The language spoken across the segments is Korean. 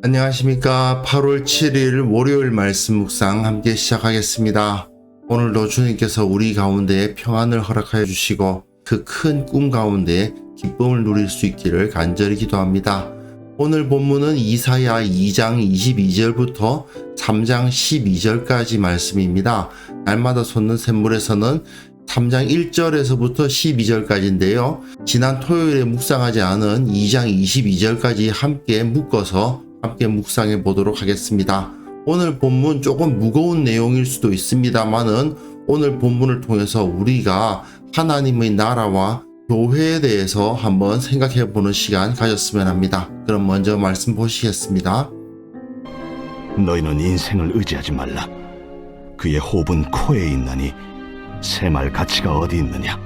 안녕하십니까. 8월 7일 월요일 말씀 묵상 함께 시작하겠습니다. 오늘도 주님께서 우리 가운데 평안을 허락하여 주시고 그 큰 꿈 가운데 기쁨을 누릴 수 있기를 간절히 기도합니다. 오늘 본문은 이사야 2장 22절부터 3장 12절까지 말씀입니다. 날마다 솟는 샘물에서는 3장 1절에서부터 12절까지인데요. 지난 토요일에 묵상하지 않은 2장 22절까지 함께 묶어서 함께 묵상해 보도록 하겠습니다. 오늘 본문 조금 무거운 내용일 수도 있습니다만은 오늘 본문을 통해서 우리가 하나님의 나라와 교회에 대해서 한번 생각해 보는 시간 가졌으면 합니다. 그럼 먼저 말씀 보시겠습니다. 너희는 인생을 의지하지 말라. 그의 호흡은 코에 있나니 새말 가치가 어디 있느냐.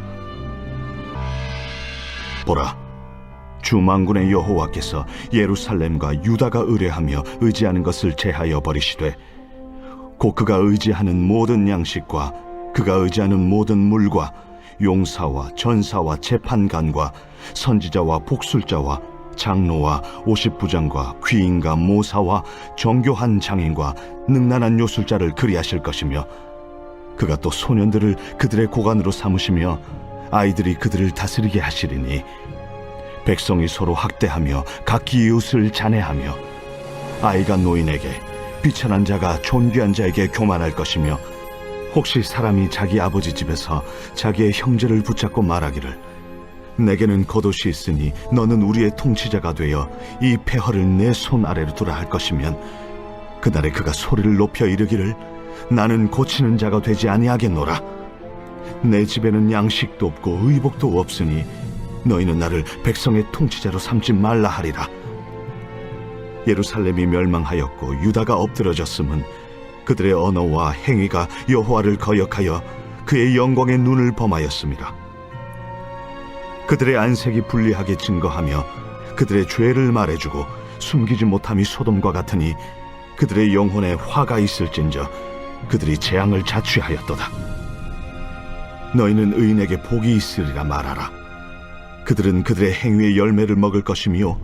보라, 주 만군의 여호와께서 예루살렘과 유다가 의뢰하며 의지하는 것을 제하여 버리시되 곧 그가 의지하는 모든 양식과 그가 의지하는 모든 물과 용사와 전사와 재판관과 선지자와 복술자와 장로와 오십부장과 귀인과 모사와 정교한 장인과 능란한 요술자를 그리하실 것이며 그가 또 소년들을 그들의 고관으로 삼으시며 아이들이 그들을 다스리게 하시리니 백성이 서로 학대하며 각기 이웃을 잔해하며 아이가 노인에게 비천한 자가 존귀한 자에게 교만할 것이며 혹시 사람이 자기 아버지 집에서 자기의 형제를 붙잡고 말하기를 내게는 겉옷이 있으니 너는 우리의 통치자가 되어 이 폐허를 내 손 아래로 두라 할 것이면 그날에 그가 소리를 높여 이르기를 나는 고치는 자가 되지 아니하겠노라. 내 집에는 양식도 없고 의복도 없으니 너희는 나를 백성의 통치자로 삼지 말라 하리라. 예루살렘이 멸망하였고 유다가 엎드러졌음은 그들의 언어와 행위가 여호와를 거역하여 그의 영광의 눈을 범하였습니다. 그들의 안색이 불리하게 증거하며 그들의 죄를 말해주고 숨기지 못함이 소돔과 같으니 그들의 영혼에 화가 있을진저 그들이 재앙을 자취하였도다. 너희는 의인에게 복이 있으리라 말하라. 그들은 그들의 행위의 열매를 먹을 것이며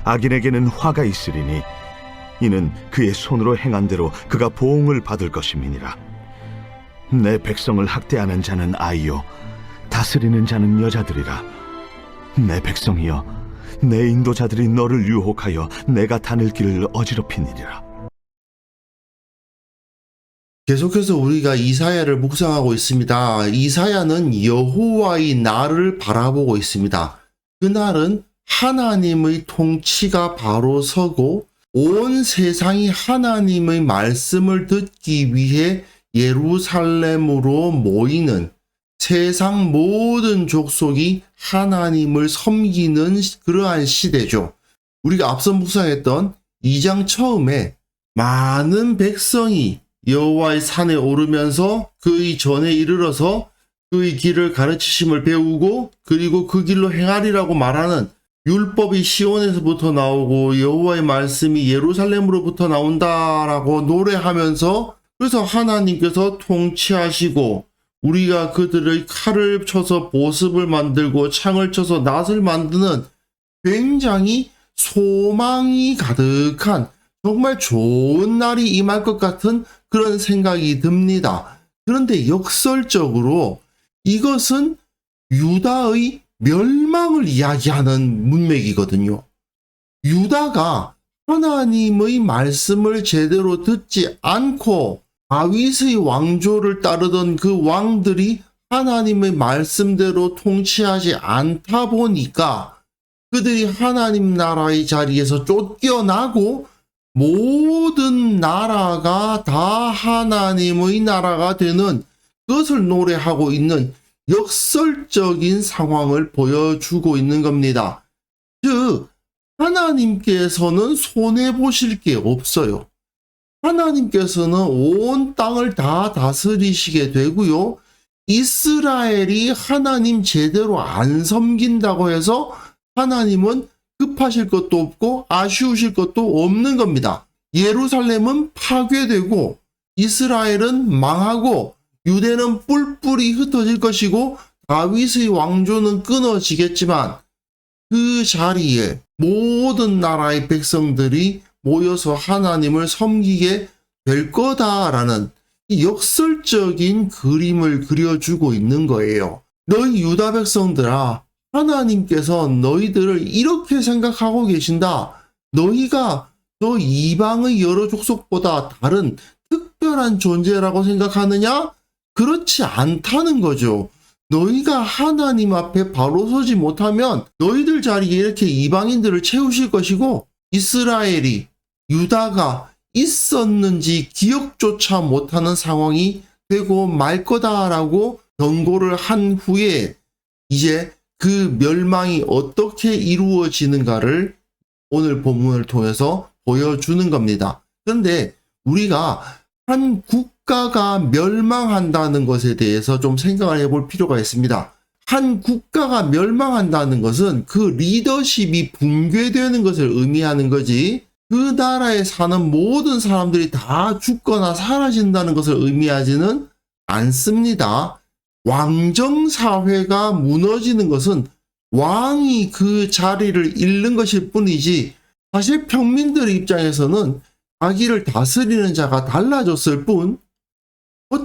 악인에게는 화가 있으리니 이는 그의 손으로 행한 대로 그가 보응을 받을 것임이니라. 내 백성을 학대하는 자는 아이요 다스리는 자는 여자들이라. 내 백성이여 내 인도자들이 너를 유혹하여 내가 다닐 길을 어지럽히니라. 계속해서 우리가 이사야를 묵상하고 있습니다. 이사야는 여호와의 날을 바라보고 있습니다. 그날은 하나님의 통치가 바로 서고 온 세상이 하나님의 말씀을 듣기 위해 예루살렘으로 모이는 세상 모든 족속이 하나님을 섬기는 그러한 시대죠. 우리가 앞서 묵상했던 2장 처음에 많은 백성이 여호와의 산에 오르면서 그의 전에 이르러서 그의 길을 가르치심을 배우고 그리고 그 길로 행하리라고 말하는 율법이 시온에서부터 나오고 여호와의 말씀이 예루살렘으로부터 나온다라고 노래하면서 그래서 하나님께서 통치하시고 우리가 그들의 칼을 쳐서 보습을 만들고 창을 쳐서 낫을 만드는 굉장히 소망이 가득한 정말 좋은 날이 임할 것 같은 그런 생각이 듭니다. 그런데 역설적으로 이것은 유다의 멸망을 이야기하는 문맥이거든요. 유다가 하나님의 말씀을 제대로 듣지 않고 다윗의 왕조를 따르던 그 왕들이 하나님의 말씀대로 통치하지 않다 보니까 그들이 하나님 나라의 자리에서 쫓겨나고 모든 나라가 다 하나님의 나라가 되는 그것을 노래하고 있는 역설적인 상황을 보여주고 있는 겁니다. 즉, 하나님께서는 손해보실 게 없어요. 하나님께서는 온 땅을 다 다스리시게 되고요. 이스라엘이 하나님 제대로 안 섬긴다고 해서 하나님은 급하실 것도 없고 아쉬우실 것도 없는 겁니다. 예루살렘은 파괴되고 이스라엘은 망하고 유대는 뿔뿔이 흩어질 것이고 다윗의 왕조는 끊어지겠지만 그 자리에 모든 나라의 백성들이 모여서 하나님을 섬기게 될 거다라는 이 역설적인 그림을 그려주고 있는 거예요. 너희 유다 백성들아, 하나님께서 너희들을 이렇게 생각하고 계신다. 너희가 너 이방의 여러 족속보다 다른 특별한 존재라고 생각하느냐? 그렇지 않다는 거죠. 너희가 하나님 앞에 바로 서지 못하면 너희들 자리에 이렇게 이방인들을 채우실 것이고, 이스라엘이, 유다가 있었는지 기억조차 못하는 상황이 되고 말 거다라고 경고를 한 후에 이제 그 멸망이 어떻게 이루어지는가를 오늘 본문을 통해서 보여주는 겁니다. 그런데 우리가 한 국가가 멸망한다는 것에 대해서 좀 생각을 해볼 필요가 있습니다. 한 국가가 멸망한다는 것은 그 리더십이 붕괴되는 것을 의미하는 거지, 그 나라에 사는 모든 사람들이 다 죽거나 사라진다는 것을 의미하지는 않습니다. 왕정사회가 무너지는 것은 왕이 그 자리를 잃는 것일 뿐이지, 사실 평민들의 입장에서는 자기를 다스리는 자가 달라졌을 뿐,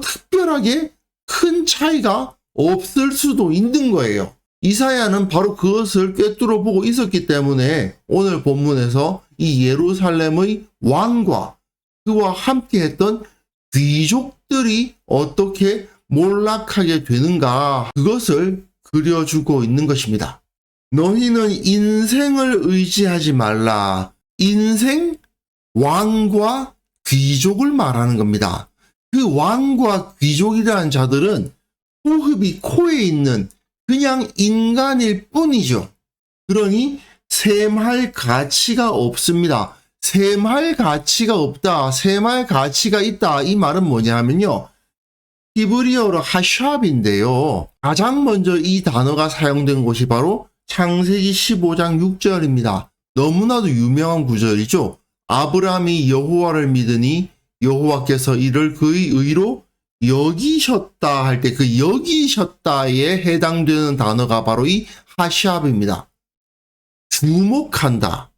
특별하게 큰 차이가 없을 수도 있는 거예요. 이사야는 바로 그것을 꿰뚫어 보고 있었기 때문에 오늘 본문에서 이 예루살렘의 왕과 그와 함께 했던 귀족들이 어떻게 몰락하게 되는가, 그것을 그려주고 있는 것입니다. 너희는 인생을 의지하지 말라. 인생, 왕과 귀족을 말하는 겁니다. 그 왕과 귀족이라는 자들은 호흡이 코에 있는 그냥 인간일 뿐이죠. 그러니 셈할 가치가 없습니다. 셈할 가치가 없다, 셈할 가치가 있다, 이 말은 뭐냐 하면요, 히브리어로 하샵인데요. 가장 먼저 이 단어가 사용된 곳이 바로 창세기 15장 6절입니다. 너무나도 유명한 구절이죠. 아브라함이 여호와를 믿으니 여호와께서 이를 그의 의로 여기셨다 할 때 그 여기셨다에 해당되는 단어가 바로 이 하샵입니다. 주목한다,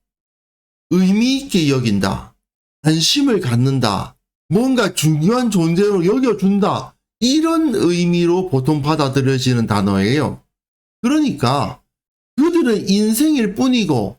의미 있게 여긴다, 관심을 갖는다, 뭔가 중요한 존재로 여겨준다, 이런 의미로 보통 받아들여지는 단어예요. 그러니까 그들은 인생일 뿐이고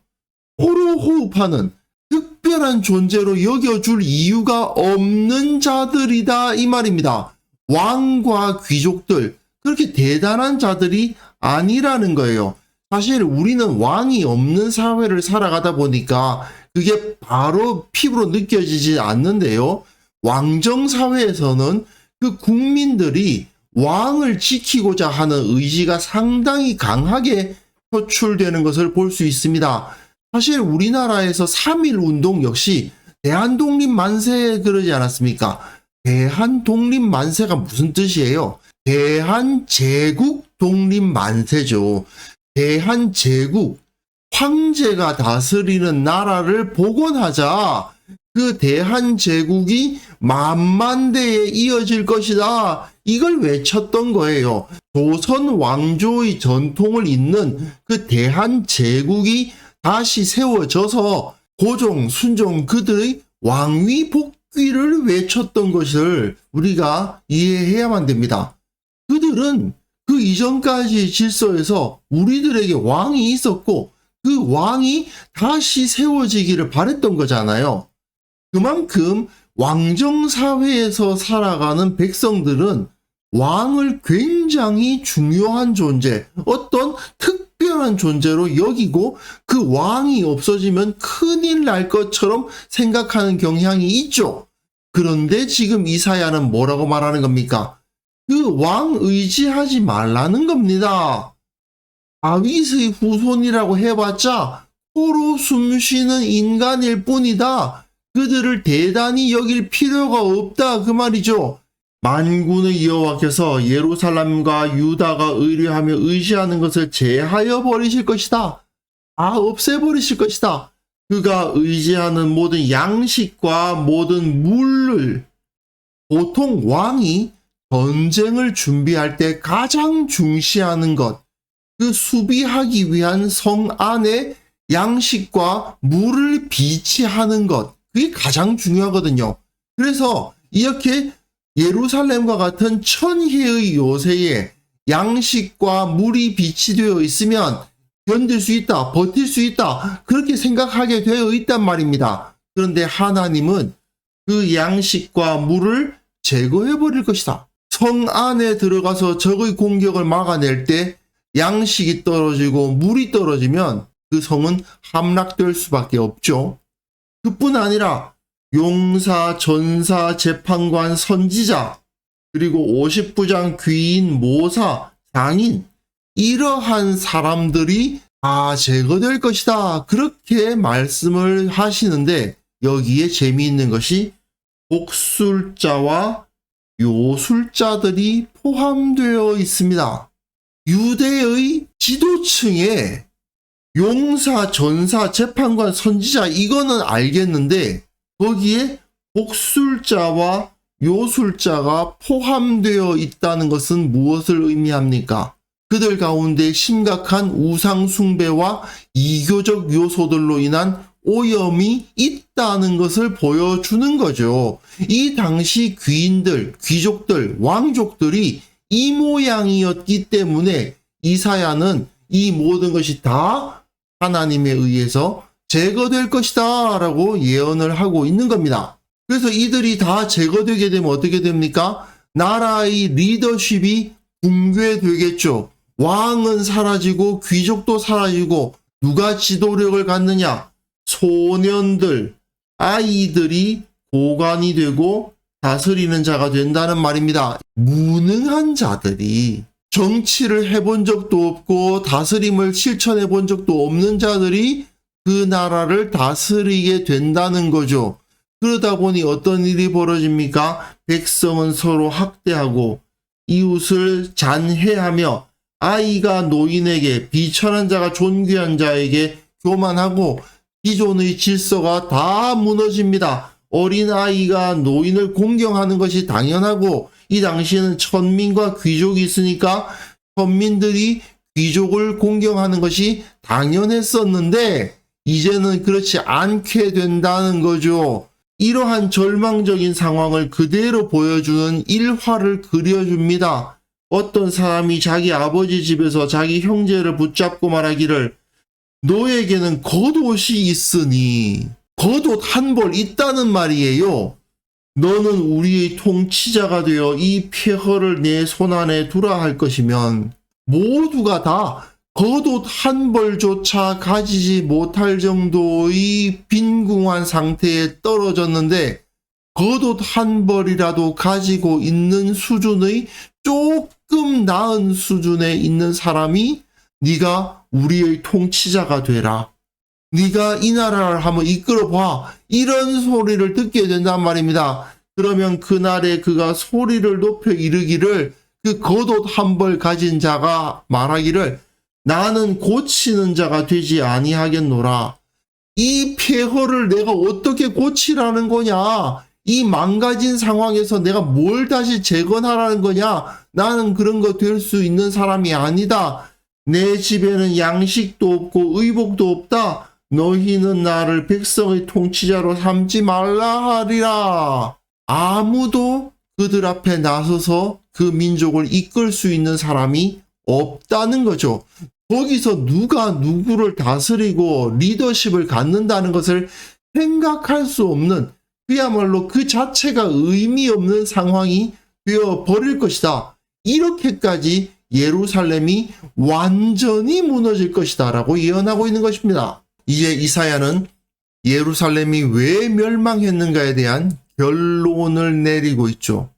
호로 호흡하는 특별한 존재로 여겨줄 이유가 없는 자들이다, 이 말입니다. 왕과 귀족들, 그렇게 대단한 자들이 아니라는 거예요. 사실 우리는 왕이 없는 사회를 살아가다 보니까 그게 바로 피부로 느껴지지 않는데요. 왕정사회에서는 그 국민들이 왕을 지키고자 하는 의지가 상당히 강하게 표출되는 것을 볼 수 있습니다. 사실 우리나라에서 3.1 운동 역시 대한독립만세 그러지 않았습니까? 대한독립만세가 무슨 뜻이에요? 대한제국 독립만세죠. 대한제국, 황제가 다스리는 나라를 복원하자. 그 대한제국이 만만대에 이어질 것이다, 이걸 외쳤던 거예요. 조선 왕조의 전통을 잇는 그 대한제국이 다시 세워져서 고종, 순종 그들의 왕위 복귀를 외쳤던 것을 우리가 이해해야만 됩니다. 그들은 그 이전까지 질서에서 우리들에게 왕이 있었고 그 왕이 다시 세워지기를 바랬던 거잖아요. 그만큼 왕정사회에서 살아가는 백성들은 왕을 굉장히 중요한 존재, 어떤 특별한 존재로 여기고 그 왕이 없어지면 큰일 날 것처럼 생각하는 경향이 있죠. 그런데 지금 이사야는 뭐라고 말하는 겁니까? 그 왕 의지하지 말라는 겁니다. 다윗의 후손이라고 해봤자 코로 숨쉬는 인간일 뿐이다. 그들을 대단히 여길 필요가 없다, 그 말이죠. 만군의 여호와께서 예루살렘과 유다가 의뢰하며 의지하는 것을 제하여 버리실 것이다. 없애버리실 것이다. 그가 의지하는 모든 양식과 모든 물을, 보통 왕이 전쟁을 준비할 때 가장 중시하는 것, 그 수비하기 위한 성 안에 양식과 물을 비치하는 것, 그게 가장 중요하거든요. 그래서 이렇게 예루살렘과 같은 천혜의 요새에 양식과 물이 비치되어 있으면 견딜 수 있다, 버틸 수 있다, 그렇게 생각하게 되어 있단 말입니다. 그런데 하나님은 그 양식과 물을 제거해 버릴 것이다. 성 안에 들어가서 적의 공격을 막아낼 때 양식이 떨어지고 물이 떨어지면 그 성은 함락될 수밖에 없죠. 그뿐 아니라 용사, 전사, 재판관, 선지자, 그리고 50부장, 귀인, 모사, 상인, 이러한 사람들이 다 제거될 것이다. 그렇게 말씀을 하시는데 여기에 재미있는 것이 복술자와 요술자들이 포함되어 있습니다. 유대의 지도층에 용사, 전사, 재판관, 선지자 이거는 알겠는데 거기에 복술자와 요술자가 포함되어 있다는 것은 무엇을 의미합니까? 그들 가운데 심각한 우상 숭배와 이교적 요소들로 인한 오염이 있다는 것을 보여주는 거죠. 이 당시 귀인들, 귀족들, 왕족들이 이 모양이었기 때문에 이사야는 이 모든 것이 다 하나님에 의해서 제거될 것이다 라고 예언을 하고 있는 겁니다. 그래서 이들이 다 제거되게 되면 어떻게 됩니까? 나라의 리더십이 붕괴되겠죠. 왕은 사라지고 귀족도 사라지고 누가 지도력을 갖느냐? 소년들, 아이들이 고관이 되고 다스리는 자가 된다는 말입니다. 무능한 자들이 정치를 해본 적도 없고 다스림을 실천해 본 적도 없는 자들이 그 나라를 다스리게 된다는 거죠. 그러다 보니 어떤 일이 벌어집니까? 백성은 서로 학대하고 이웃을 잔해하며 아이가 노인에게, 비천한 자가 존귀한 자에게 교만하고 기존의 질서가 다 무너집니다. 어린아이가 노인을 공경하는 것이 당연하고 이 당시에는 천민과 귀족이 있으니까 천민들이 귀족을 공경하는 것이 당연했었는데 이제는 그렇지 않게 된다는 거죠. 이러한 절망적인 상황을 그대로 보여주는 일화를 그려줍니다. 어떤 사람이 자기 아버지 집에서 자기 형제를 붙잡고 말하기를 너에게는 겉옷이 있으니 겉옷 한 벌 있다는 말이에요. 너는 우리의 통치자가 되어 이 폐허를 내 손안에 두라 할 것이면 모두가 다 겉옷 한 벌조차 가지지 못할 정도의 빈궁한 상태에 떨어졌는데 겉옷 한 벌이라도 가지고 있는 수준의 조금 나은 수준에 있는 사람이 네가 우리의 통치자가 되라. 네가 이 나라를 한번 이끌어봐. 이런 소리를 듣게 된단 말입니다. 그러면 그날에 그가 소리를 높여 이르기를 그 겉옷 한 벌 가진 자가 말하기를 나는 고치는 자가 되지 아니하겠노라. 이 폐허를 내가 어떻게 고치라는 거냐? 이 망가진 상황에서 내가 뭘 다시 재건하라는 거냐? 나는 그런 거 될 수 있는 사람이 아니다. 내 집에는 양식도 없고 의복도 없다. 너희는 나를 백성의 통치자로 삼지 말라 하리라. 아무도 그들 앞에 나서서 그 민족을 이끌 수 있는 사람이 없다는 거죠. 거기서 누가 누구를 다스리고 리더십을 갖는다는 것을 생각할 수 없는, 그야말로 그 자체가 의미 없는 상황이 되어 버릴 것이다. 이렇게까지 예루살렘이 완전히 무너질 것이다 라고 예언하고 있는 것입니다. 이제 이사야는 예루살렘이 왜 멸망했는가에 대한 결론을 내리고 있죠.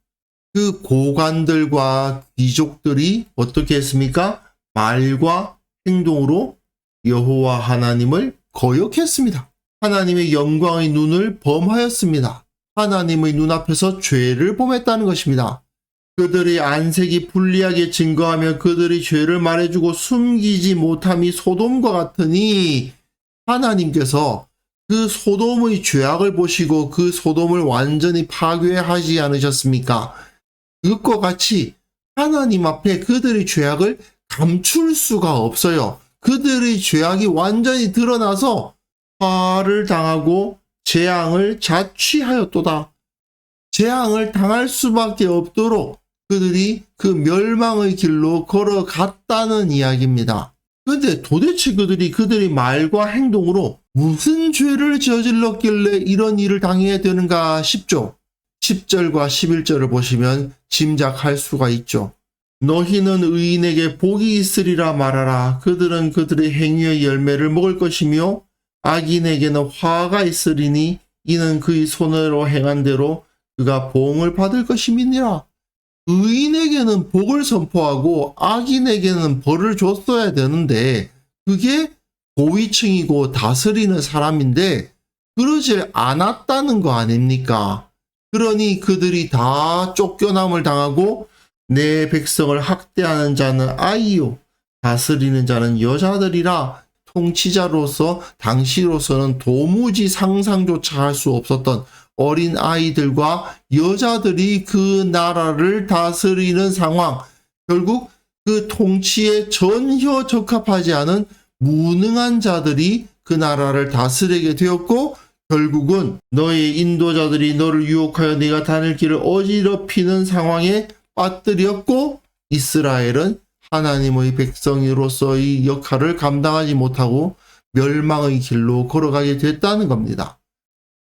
그 고관들과 귀족들이 어떻게 했습니까? 말과 행동으로 여호와 하나님을 거역했습니다. 하나님의 영광의 눈을 범하였습니다. 하나님의 눈앞에서 죄를 범했다는 것입니다. 그들의 안색이 불리하게 증거하며 그들의 죄를 말해주고 숨기지 못함이 소돔과 같으니 하나님께서 그 소돔의 죄악을 보시고 그 소돔을 완전히 파괴하지 않으셨습니까? 그것과 같이 하나님 앞에 그들의 죄악을 감출 수가 없어요. 그들의 죄악이 완전히 드러나서 화를 당하고 재앙을 자취하였도다. 재앙을 당할 수밖에 없도록 그들이 그 멸망의 길로 걸어갔다는 이야기입니다. 근데 도대체 그들의 말과 행동으로 무슨 죄를 저질렀길래 이런 일을 당해야 되는가 싶죠. 10절과 11절을 보시면 짐작할 수가 있죠. 너희는 의인에게 복이 있으리라 말하라. 그들은 그들의 행위의 열매를 먹을 것이며 악인에게는 화가 있으리니 이는 그의 손으로 행한 대로 그가 보응을 받을 것임이니라. 의인에게는 복을 선포하고 악인에게는 벌을 줬어야 되는데 그게 고위층이고 다스리는 사람인데 그러질 않았다는 거 아닙니까? 그러니 그들이 다 쫓겨남을 당하고 내 백성을 학대하는 자는 아이요 다스리는 자는 여자들이라. 통치자로서 당시로서는 도무지 상상조차 할 수 없었던 어린 아이들과 여자들이 그 나라를 다스리는 상황, 결국 그 통치에 전혀 적합하지 않은 무능한 자들이 그 나라를 다스리게 되었고 결국은 너의 인도자들이 너를 유혹하여 네가 다닐 길을 어지럽히는 상황에 빠뜨렸고 이스라엘은 하나님의 백성으로서의 역할을 감당하지 못하고 멸망의 길로 걸어가게 됐다는 겁니다.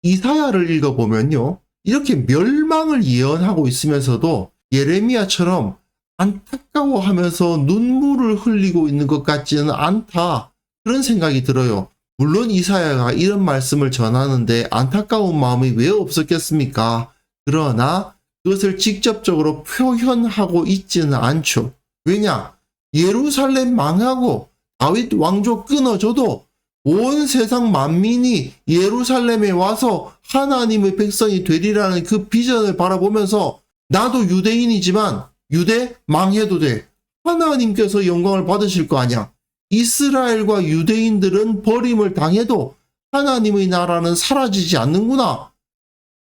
이사야를 읽어보면요. 이렇게 멸망을 예언하고 있으면서도 예레미야처럼 안타까워하면서 눈물을 흘리고 있는 것 같지는 않다. 그런 생각이 들어요. 물론 이사야가 이런 말씀을 전하는데 안타까운 마음이 왜 없었겠습니까? 그러나 그것을 직접적으로 표현하고 있지는 않죠. 왜냐? 예루살렘 망하고 다윗 왕조 끊어져도 온 세상 만민이 예루살렘에 와서 하나님의 백성이 되리라는 그 비전을 바라보면서 나도 유대인이지만 유대 망해도 돼. 하나님께서 영광을 받으실 거 아니야. 이스라엘과 유대인들은 버림을 당해도 하나님의 나라는 사라지지 않는구나.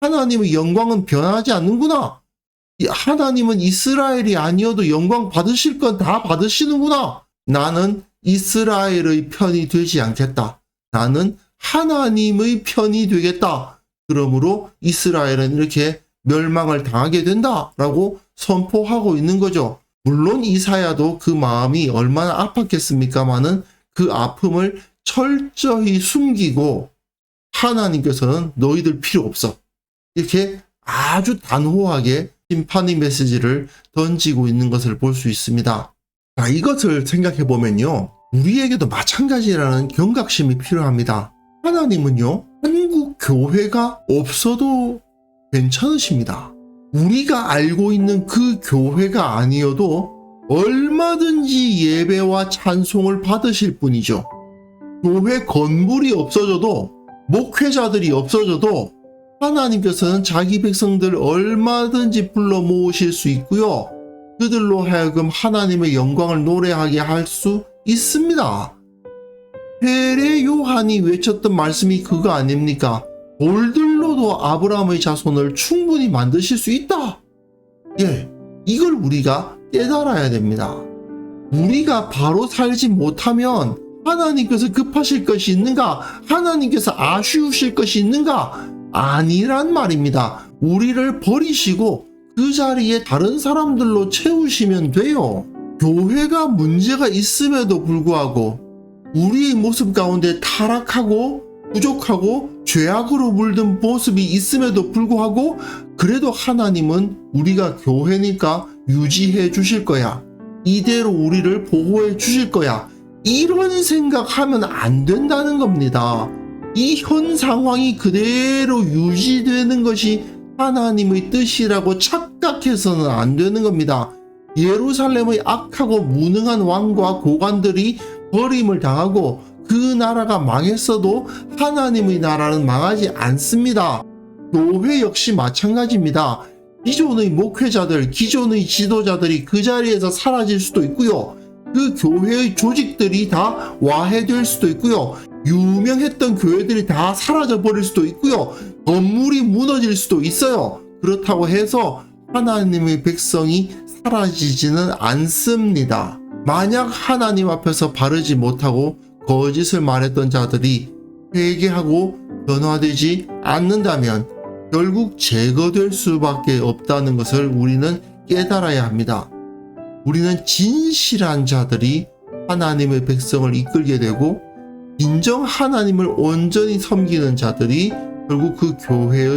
하나님의 영광은 변하지 않는구나. 하나님은 이스라엘이 아니어도 영광 받으실 건 다 받으시는구나. 나는 이스라엘의 편이 되지 않겠다. 나는 하나님의 편이 되겠다. 그러므로 이스라엘은 이렇게 멸망을 당하게 된다라고 선포하고 있는 거죠. 물론 이사야도 그 마음이 얼마나 아팠겠습니까마는 그 아픔을 철저히 숨기고 하나님께서는 너희들 필요 없어. 이렇게 아주 단호하게 심판의 메시지를 던지고 있는 것을 볼 수 있습니다. 자, 이것을 생각해 보면요. 우리에게도 마찬가지라는 경각심이 필요합니다. 하나님은요, 한국 교회가 없어도 괜찮으십니다. 우리가 알고 있는 그 교회가 아니어도 얼마든지 예배와 찬송을 받으실 분이죠. 교회 건물이 없어져도, 목회자들이 없어져도 하나님께서는 자기 백성들 얼마든지 불러 모으실 수 있고요. 그들로 하여금 하나님의 영광을 노래하게 할 수 있습니다. 회례 요한이 외쳤던 말씀이 그거 아닙니까? 돌들로도 아브라함의 자손을 충분히 만드실 수 있다. 예, 이걸 우리가 깨달아야 됩니다. 우리가 바로 살지 못하면 하나님께서 급하실 것이 있는가? 하나님께서 아쉬우실 것이 있는가? 아니란 말입니다. 우리를 버리시고 그 자리에 다른 사람들로 채우시면 돼요. 교회가 문제가 있음에도 불구하고 우리의 모습 가운데 타락하고 부족하고 죄악으로 물든 모습이 있음에도 불구하고 그래도 하나님은 우리가 교회니까 유지해 주실 거야. 이대로 우리를 보호해 주실 거야. 이런 생각하면 안 된다는 겁니다. 이 현 상황이 그대로 유지되는 것이 하나님의 뜻이라고 착각해서는 안 되는 겁니다. 예루살렘의 악하고 무능한 왕과 고관들이 버림을 당하고 그 나라가 망했어도 하나님의 나라는 망하지 않습니다. 교회 역시 마찬가지입니다. 기존의 목회자들, 기존의 지도자들이 그 자리에서 사라질 수도 있고요. 그 교회의 조직들이 다 와해될 수도 있고요. 유명했던 교회들이 다 사라져 버릴 수도 있고요. 건물이 무너질 수도 있어요. 그렇다고 해서 하나님의 백성이 사라지지는 않습니다. 만약 하나님 앞에서 바르지 못하고 거짓을 말했던 자들이 회개하고 변화되지 않는다면 결국 제거될 수밖에 없다는 것을 우리는 깨달아야 합니다. 우리는 진실한 자들이 하나님의 백성을 이끌게 되고 진정 하나님을 온전히 섬기는 자들이 결국 그 교회의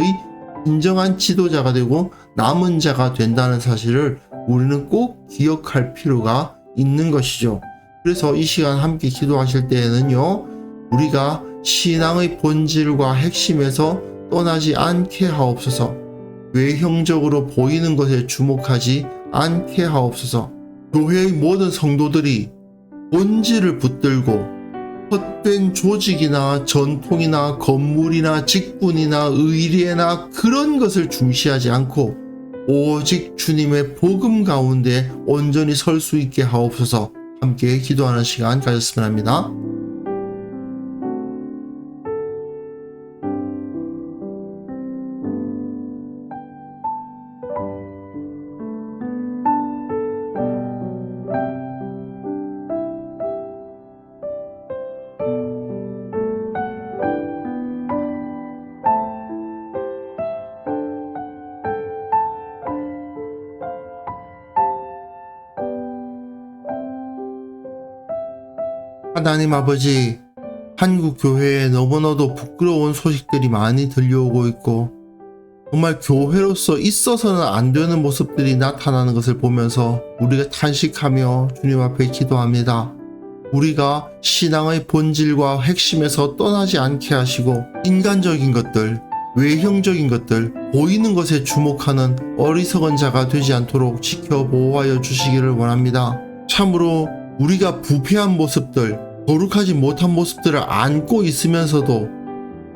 진정한 지도자가 되고 남은 자가 된다는 사실을 우리는 꼭 기억할 필요가 있는 것이죠. 그래서 이 시간 함께 기도하실 때에는요, 우리가 신앙의 본질과 핵심에서 떠나지 않게 하옵소서. 외형적으로 보이는 것에 주목하지 않게 하옵소서. 교회의 모든 성도들이 본질을 붙들고 헛된 조직이나 전통이나 건물이나 직분이나 의례나 그런 것을 중시하지 않고 오직 주님의 복음 가운데 온전히 설 수 있게 하옵소서. 함께 기도하는 시간 가졌으면 합니다. 하나님 아버지, 한국 교회에 너무나도 부끄러운 소식들이 많이 들려오고 있고 정말 교회로서 있어서는 안 되는 모습들이 나타나는 것을 보면서 우리가 탄식하며 주님 앞에 기도합니다. 우리가 신앙의 본질과 핵심에서 떠나지 않게 하시고 인간적인 것들, 외형적인 것들, 보이는 것에 주목하는 어리석은 자가 되지 않도록 지켜 보호하여 주시기를 원합니다. 참으로 우리가 부패한 모습들, 거룩하지 못한 모습들을 안고 있으면서도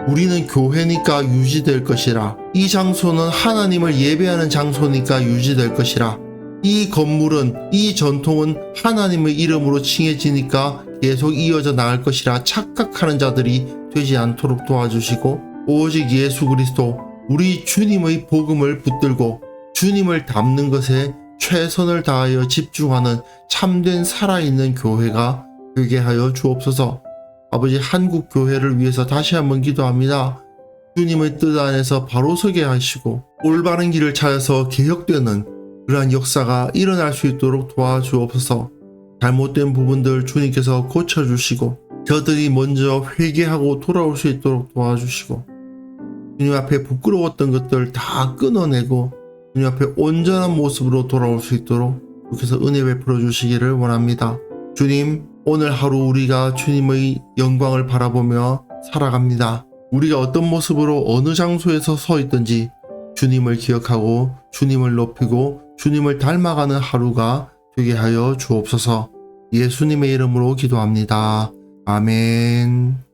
우리는 교회니까 유지될 것이라, 이 장소는 하나님을 예배하는 장소니까 유지될 것이라, 이 건물은, 이 전통은 하나님의 이름으로 칭해지니까 계속 이어져 나갈 것이라 착각하는 자들이 되지 않도록 도와주시고, 오직 예수 그리스도 우리 주님의 복음을 붙들고 주님을 닮는 것에 최선을 다하여 집중하는 참된 살아있는 교회가 되게 하여 주옵소서. 아버지, 한국 교회를 위해서 다시 한번 기도합니다. 주님의 뜻 안에서 바로 서게 하시고 올바른 길을 찾아서 개혁되는 그러한 역사가 일어날 수 있도록 도와주옵소서. 잘못된 부분들 주님께서 고쳐주시고 저들이 먼저 회개하고 돌아올 수 있도록 도와주시고 주님 앞에 부끄러웠던 것들 다 끊어내고 주님 앞에 온전한 모습으로 돌아올 수 있도록 주께서 은혜 베풀어 주시기를 원합니다. 주님, 오늘 하루 우리가 주님의 영광을 바라보며 살아갑니다. 우리가 어떤 모습으로 어느 장소에서 서 있든지 주님을 기억하고 주님을 높이고 주님을 닮아가는 하루가 되게 하여 주옵소서. 예수님의 이름으로 기도합니다. 아멘.